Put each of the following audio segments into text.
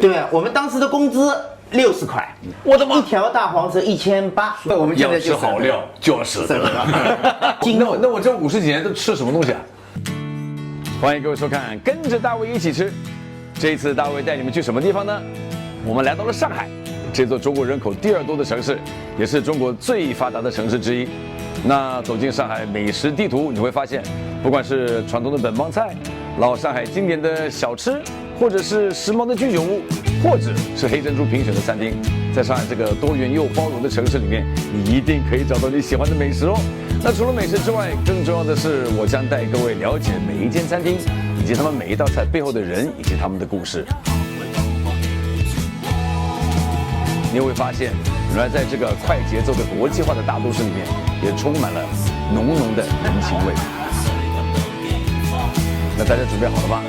对，我们当时的工资60块，我的妈！一条大黄蛇1800，我们现要在就吃好料就要舍得。那我这50几年都吃什么东西啊？欢迎各位收看，跟着大卫一起吃。这一次大卫带你们去什么地方呢？我们来到了上海，这座中国人口第2多的城市，也是中国最发达的城市之一。那走进上海美食地图，你会发现，不管是传统的本帮菜、老上海经典的小吃，或者是时髦的居酒屋，或者是黑珍珠评选的餐厅，在上海这个多元又包容的城市里面，你一定可以找到你喜欢的美食哦。那除了美食之外，更重要的是，我将带各位了解每一间餐厅，以及他们每一道菜背后的人以及他们的故事。你会发现，原来在这个快节奏的国际化的大都市里面，也充满了浓浓的人情味。那大家准备好了吗？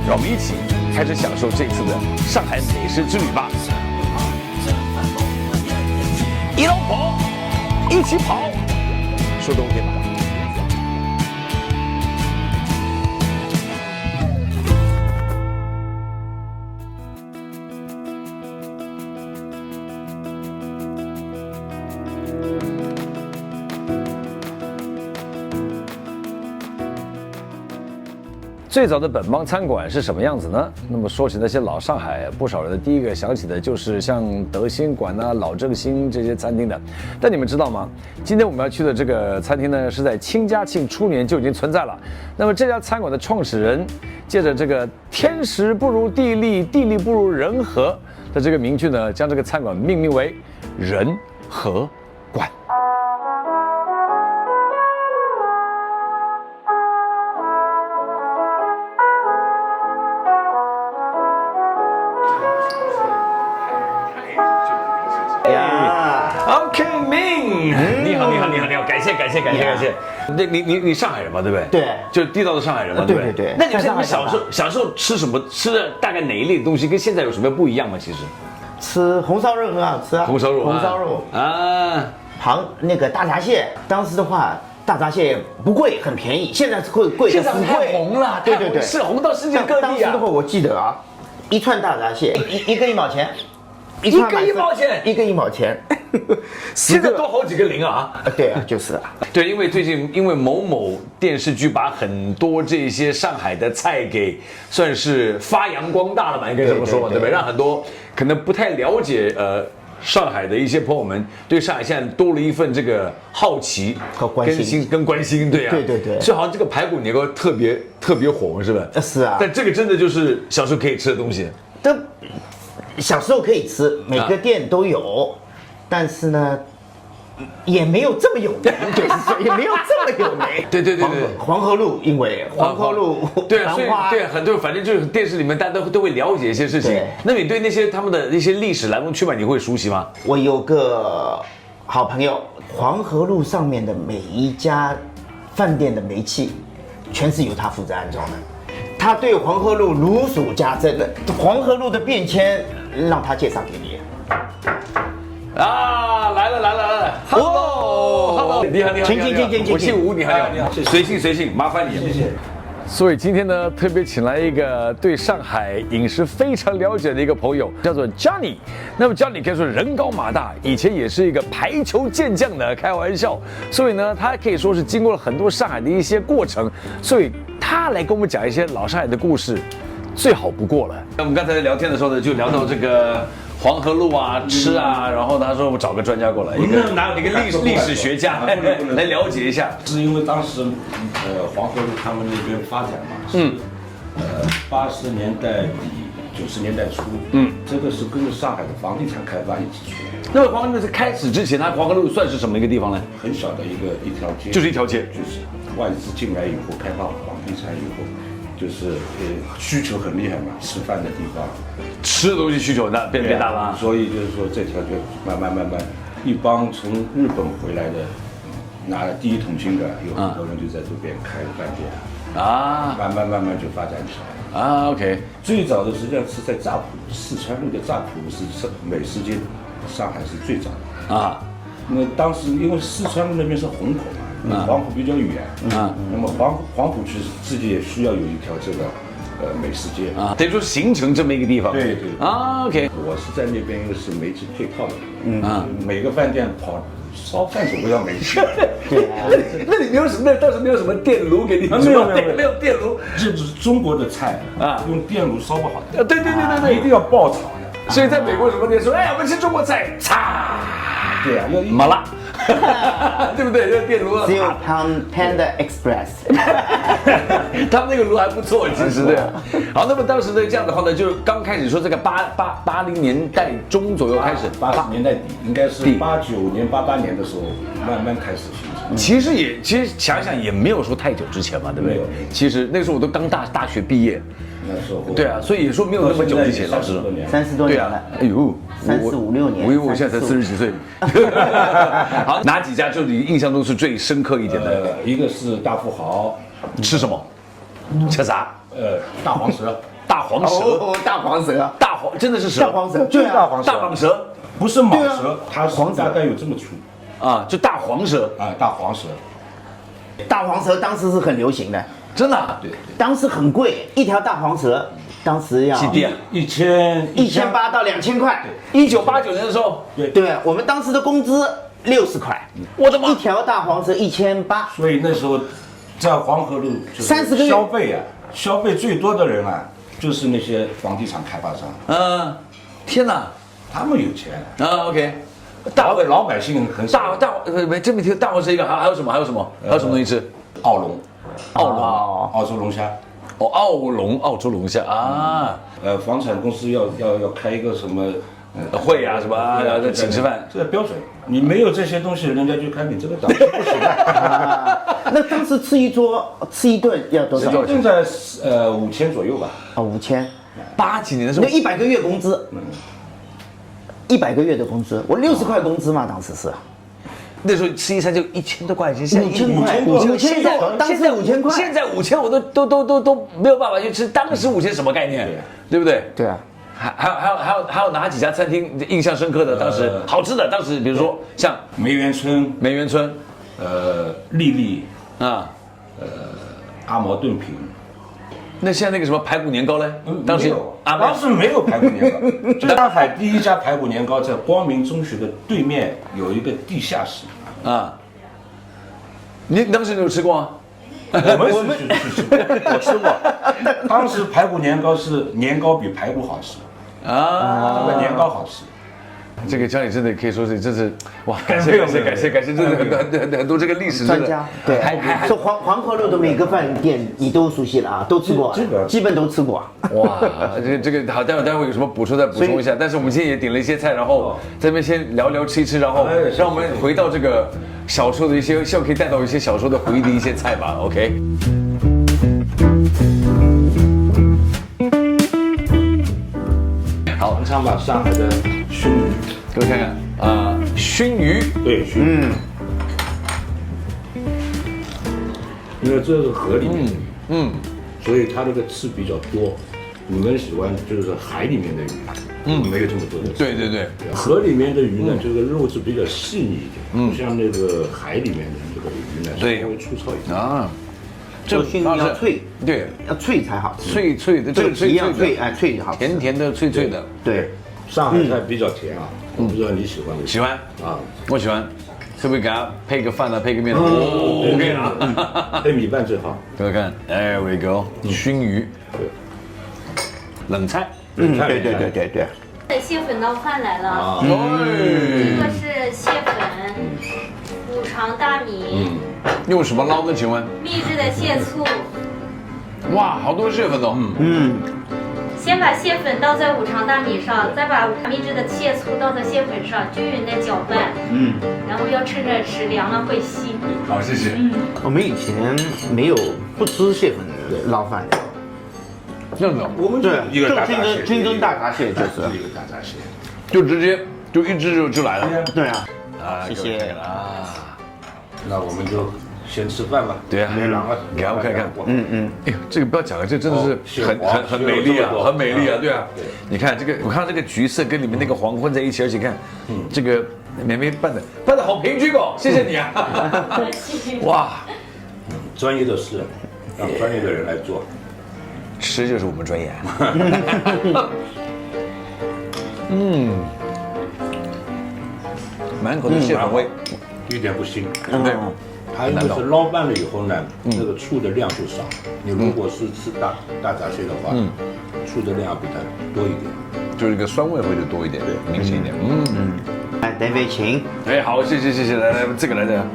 让我们一起开始享受这次的上海美食之旅吧！一路跑，一起跑，说的 OK 吧？最早的本帮餐馆是什么样子呢？那么说起那些老上海，不少人第一个想起的就是像德兴馆啊、老正兴这些餐厅的。但你们知道吗？今天我们要去的这个餐厅呢，是在清嘉庆初年就已经存在了。那么这家餐馆的创始人，借着这个“天时不如地利，地利不如人和”的这个名句呢，将这个餐馆命名为“人和馆”。OK， 明，你好，感谢。你上海人嘛，对不对？对，就是地道的上海人嘛，对不对？对。那你小时候吃什么？吃的大概哪一类的东西？跟现在有什么不一样吗？其实，吃红烧肉很好吃啊，红烧肉啊，那个大闸蟹，当时的话。大闸蟹不贵，很便宜。现在是贵的死贵，红了，对，是红到世界各地啊。当时的话，我记得啊，一串大闸蟹一个1毛钱，一个1毛钱，一个1毛钱。现在多好几个零啊！对啊，就是啊。对，因为最近某某电视剧把很多这些上海的菜给算是发扬光大了嘛，应该这么说嘛，对不对？让很多可能不太了解上海的一些朋友们对上海现在多了一份这个好奇和关心，跟关心，对啊，对，就好像这个排骨年糕特别火，是吧？是啊，但这个真的就是小时候可以吃的东西。小时候可以吃，每个店都有，但是呢，也没有这么有名，就是说也没有这么有名。对，黄河路，因为黄河路，对，所以对很多，反正就是电视里面大家都会了解一些事情。那你对那些他们的那些历史来龙去脉，你会熟悉吗？我有个好朋友，黄河路上面的每一家饭店的煤气，全是由他负责安装的。他对黄河路如数家珍的，黄河路的变迁让他介绍给你。啊，来了 ，Hello， 你好，请，我姓吴，你好，随性，麻烦你，谢谢。所以今天呢，特别请来一个对上海饮食非常了解的一个朋友，叫做 Johnny。那么 Johnny 可以说人高马大，以前也是一个排球健将的，开玩笑。所以呢，他可以说是经过了很多上海的一些过程，所以他来跟我们讲一些老上海的故事，最好不过了。那我们刚才聊天的时候呢，就聊到这个黄河路啊，吃啊，然后他说我找个专家过来，一个历史学家来了解一下。是因为当时黄河路他们那边发展嘛，80年代底90年代初，这个是跟着上海的房地产开发一起出来的。那么黄河路在开始之前，它黄河路算是什么一个地方呢？很小的一条街，就是一条街，就是外资进来以后，开发房地产以后，就是需求很厉害嘛，吃饭的地方，吃的东西需求那变大了，所以就是说这条就慢慢，一帮从日本回来的，拿了第一桶金的，有很多人就在这边开了饭店啊，慢慢就发展起来啊。OK， 最早的实际上是在乍浦，四川路的乍浦是美食街，上海是最早的啊。那当时因为四川路那边是虹口嘛，黄浦比较远那么黄浦区自己也需要有一条这个美食街啊，等于说形成这么一个地方。对对啊 ，OK，我是在那边，因为是煤气配套的，每个饭店烧饭总归要煤气。对啊，那你没有什么，那当时没有什么电炉给你？没有电炉，这是中国的菜用电炉烧不好的。对，一定要爆炒的。所以在美国什么店说，哎，我们吃中国菜，擦，对啊，要麻辣，对不对？这电炉只有 Panda Express，他们那个炉还不错，其实对。好，那么当时呢，这样的话呢，就是刚开始说这个80年代中左右开始，80年代底，应该是89年、88年的时候慢慢开始形成。其实想想也没有说太久之前嘛，对不对？没有。其实那时候我都刚大学毕业。那时候对啊，所以也说没有那么久之前，老师30多年了。哎呦，34、56年。我以为我现在才40几岁。好，哪几家就你印象中是最深刻一点的？一个是大富豪，吃什么？吃啥？大黄蛇。大黄蛇。哦，大黄蛇。大黄真的是蛇。大黄蛇，对啊，大黄蛇不是蟒蛇，它大概有这么粗。啊，就大黄蛇啊，大黄蛇。大黄蛇当时是很流行的。真的、啊，对，当时很贵，一条大黄蛇当时要1800到2000块。1989年的时候，对，我们当时的工资60块，我的妈！一条大黄蛇1800。所以那时候在黄河路30个月消费消费最多的人就是那些房地产开发商。天哪，他们有钱啊 ，OK。老百姓很少。没这么听，大黄蛇一个，还有什么？还有什么东西吃？澳龙。澳洲龙虾。哦，澳洲龙虾啊。房产公司要开一个什么会啊什么啊，请吃饭，这个标准。你没有这些东西，人家就看你这个档次不行。那当时吃一顿要多少？现在5000左右吧。5000。80几年的时候，那100个月工资。100个月的工资，我60块工资嘛，当时是。那时候吃一餐就1000多块钱，现在5000块，当时5000块，现在5000我都没有办法去吃，当时5000什么概念，对不对？对啊。还有哪几家餐厅印象深刻的？当时好吃的，当时比如说像梅园村，丽丽啊，阿毛炖品。那现在那个什么排骨年糕嘞？当时没有排骨年糕。上海第一家排骨年糕在光明中学的对面有一个地下室。啊，你当时有吃过吗？我吃过。当时排骨年糕是年糕比排骨好吃啊，年糕好吃。这个江里真的可以说是，真是哇！感谢，真的很多这个历史专家。对，说黄河路的每个饭店你都熟悉了啊，都吃过，基本都吃过。哇，这个好，待会有什么补充再补充一下。但是我们今天也点了一些菜，然后在那边先聊吃一吃，然后让我们回到这个小时候的一些，希望可以带到一些小时候的回忆的一些菜吧。OK。好，尝尝吧，上海的熏鱼，给我看看熏鱼，对，熏鱼，因为这是河里面的鱼，所以它这个刺比较多。你们喜欢就是海里面的鱼，没有这么多的刺。对，河里面的鱼呢，这个肉质比较细腻一点，不像那个海里面的这个鱼呢，稍微粗糙一点啊。这熏鱼要脆，对，要脆才好吃，脆的，这个皮要脆，哎，脆就好吃，甜的，脆的。对，上海菜比较甜啊，我不知道你喜欢不？喜欢啊，我喜欢，可不可以给它配个饭呢？配个面？OK 啊，配米饭最好。给我看，There we go，熏鱼，冷菜，对。蟹粉捞饭来了，这个是蟹粉，五常大米。用什么捞的？请问？秘制的蟹醋。哇，好多蟹粉哦。先把蟹粉倒在五常大米上，再把秘制的蟹醋倒在蟹粉上，均匀的搅拌。然后要趁着吃，凉了会稀。好，谢谢。我们以前不吃蟹粉捞饭的。这样子，我们对一个大闸蟹，清蒸大闸蟹就是一个大闸蟹，就直接就一只就来了。对啊，谢谢啊。那我们就先吃饭吧。对啊，没狼了，给我看看。哎呦，这个不要讲了，这真的是很美丽啊，很美丽啊，对啊。你看这个，我看到这个橘色跟里面那个黄混在一起，而且看，这个绵绵拌的好平均哦，谢谢你啊。哇，专业的事，让专业的人来做。吃就是我们专业。满口的蟹粉味，一点不腥。对。它因为是捞拌了以后呢，这个醋的量就少。你如果是吃大闸蟹的话，醋的量比它多一点，就是一个酸味会多一点，对，明显一点。来，戴飞请。哎，好，谢谢，来，这个来的。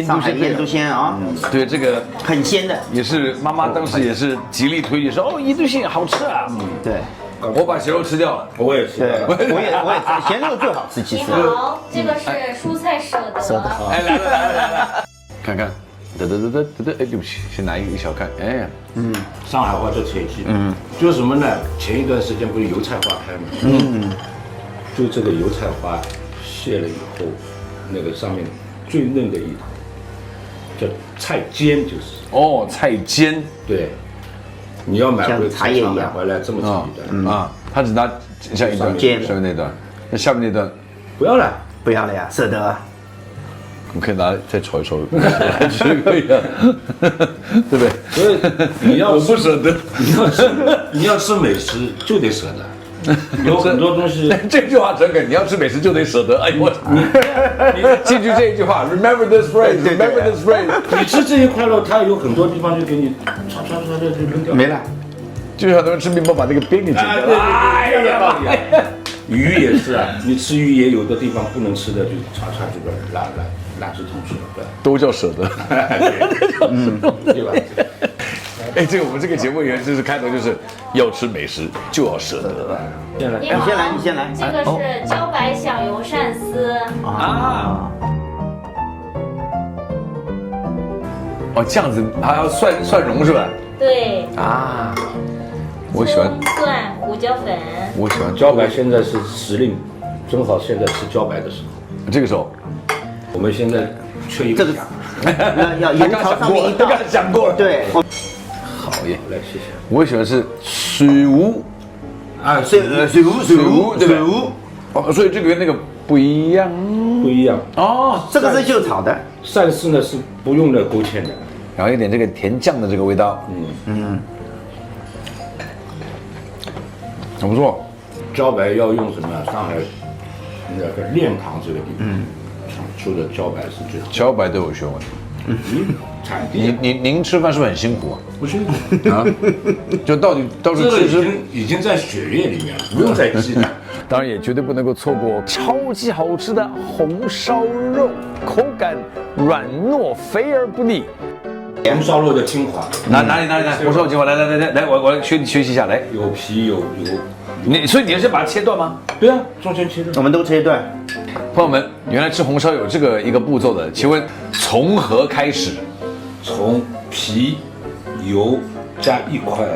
上海腌笃鲜啊，对，这个很鲜的，也是妈妈当时也是极力推荐，说哦，腌笃鲜好吃啊。对，我把咸肉吃掉了，我也是，我也，咸肉最好吃，其你实。好，这个是蔬菜舍得。哎，来，看看，哎，对不起，先拿一小看，哎，上海话叫切鸡，就是什么呢？前一段时间不是油菜花开吗？就这个油菜花卸了以后，那个上面最嫩的一头叫菜尖，就是哦，菜尖，对，你要买回茶叶一样回来这么长一段啊，他只拿像一段尖上面那段，那下面那段不要了。不要了呀，舍得。我们可以拿再炒一炒，吃可以啊，对不对？所以你要我不舍得，你要吃美食就得舍得。有很多东西，这句话真梗，你要吃美食就得舍得。哎呦我，你记住这一句话 ，Remember this phrase，Remember this phrase。你吃这一块肉，它有很多地方就给你唰就扔掉，没了。就像很多人吃面包把那个边给剪掉了。哎呀，鱼也是啊，你吃鱼也有的地方不能吃的，就唰这边垃圾桶去了，对。都叫舍得。对吧？哎，这个我们这个节目原就是开头就是要吃美食就要舍得。你好，你先来。这个是茭白响油鳝丝。啊。哦，这样子还要蒜蓉是吧？对。啊。我喜欢葱蒜胡椒粉。我喜欢茭白现在是时令，正好现在吃茭白的时候。这个时候，我们现在缺一个这个要油条上面一倒，刚才讲过了。对。好耶，来谢谢。我喜欢是水无啊，水无，对吧？哦，所以这个跟那个不一样。不一样哦，这个是就炒的，鳝丝呢是不用的勾芡的，然后有点这个甜酱的这个味道，很不错。茭白要用什么？上海那个练塘这个地方，出的茭白是最好。茭白都有学问。产地您吃饭是不是很辛苦啊？不辛苦啊，就到时这个吃已经在血液里面了，不用再记了。当然也绝对不能够错过超级好吃的红烧肉，口感软糯，肥而不腻。红烧肉的精华，哪里？红烧肉精华，来，我来学习一下，来。有皮有。所以你要先把它切断吗？对啊，中间切断。我们都切断。朋友们，原来吃红烧有这个一个步骤的，请问从何开始？从皮、油加一块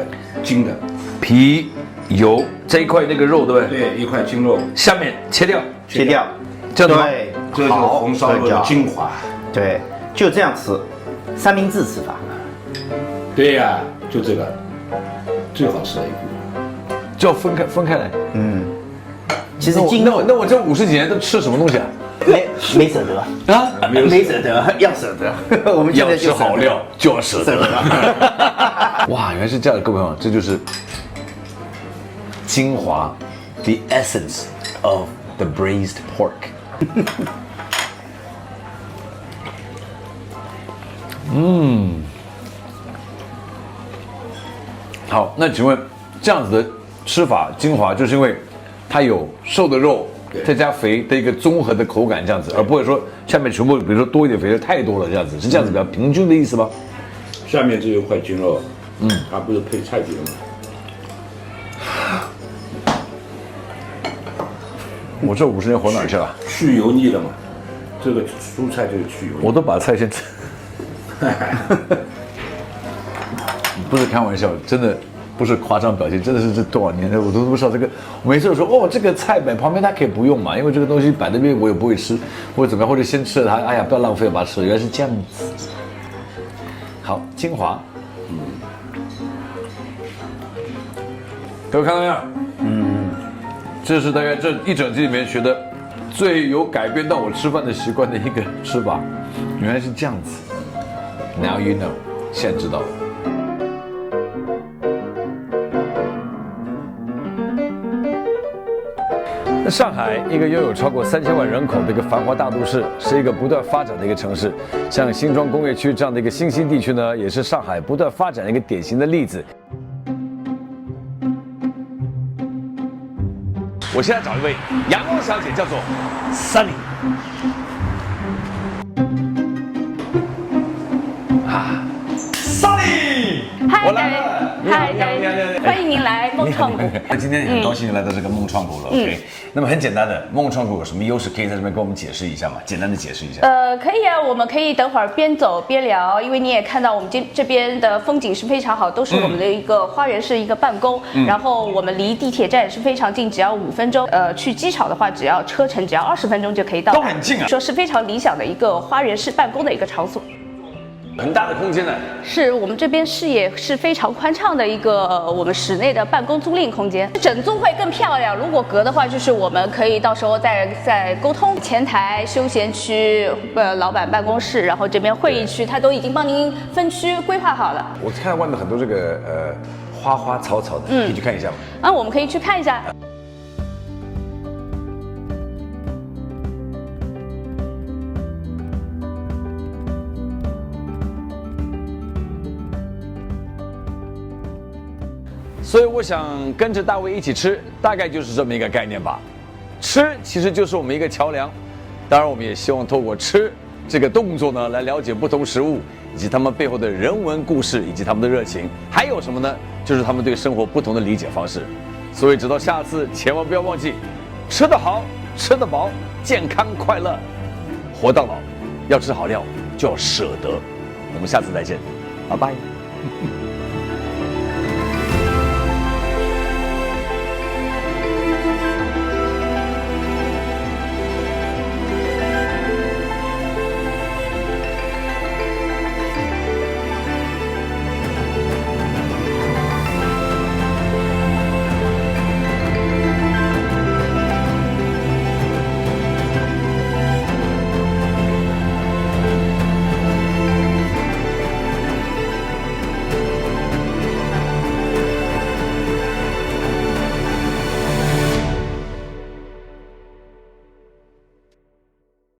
筋的皮、油这一块那个肉，对不对？对，一块筋肉，下面切掉，切掉。这样子吗？对，这就是红烧肉的精华。对，就这样吃，三明治吃法。对呀，就这个最好吃的一部分。就要分开来。其实那我这50几年都吃什么东西啊？没舍得啊，没舍得，要舍得。我们要吃好料就要舍得。哇，原来是这样的，各位朋友，这就是精华 ，the essence of the braised pork。好，那请问这样子的吃法精华，就是因为它有瘦的肉，再加肥的一个综合的口感，这样子，而不会说下面全部比如说多一点肥的太多了，这样子是这样子比较平均的意思吗？下面这一块筋肉，它不是配菜底的吗？我这50年活哪去了？去油腻了嘛，这个蔬菜就是去油腻。我都把菜先吃。不是开玩笑，真的不是夸张表现，真的是这多少年了，我都不知道这个。我每次都说哦，这个菜摆旁边它可以不用嘛，因为这个东西摆那边我也不会吃，或者怎么样，或者先吃了它，哎呀不要浪费，把它吃了。原来是这样子。好，精华，各位看到没有？这是大概这一整集里面学的最有改变到我吃饭的习惯的一个吃法，原来是这样子。Now you know， 现在知道了。那上海一个拥有超过3000万人口的一个繁华大都市，是一个不断发展的一个城市。像新庄工业区这样的一个新兴地区呢，也是上海不断发展的一个典型的例子。我现在找一位阳光小姐，叫做 Sunny。啊 ，Sunny， 嗨，我来了，嗨，欢迎您来梦创谷。那今天很高兴来到这个梦创谷了。OK，那么很简单的，梦创谷有什么优势？可以在这边跟我们解释一下吗？简单的解释一下。可以啊，我们可以等会儿边走边聊，因为你也看到我们这边的风景是非常好，都是我们的一个花园式一个办公，然后我们离地铁站是非常近，只要5分钟。去机场的话，车程只要20分钟就可以到达，都很近啊，说是非常理想的一个花园式办公的一个场所。很大的空间呢，是我们这边视野是非常宽敞的一个我们室内的办公租赁空间，整租会更漂亮。如果隔的话，就是我们可以到时候再沟通。前台、休闲区、老板办公室，然后这边会议区，它都已经帮您分区规划好了。我看到外面很多这个花花草草的，可以去看一下吗？啊，我们可以去看一下。所以我想跟着大卫一起吃，大概就是这么一个概念吧。吃其实就是我们一个桥梁，当然我们也希望透过吃这个动作呢，来了解不同食物以及他们背后的人文故事以及他们的热情，还有什么呢？就是他们对生活不同的理解方式。所以直到下次，千万不要忘记，吃得好，吃得饱，健康快乐，活到老，要吃好料就要舍得。我们下次再见，拜拜。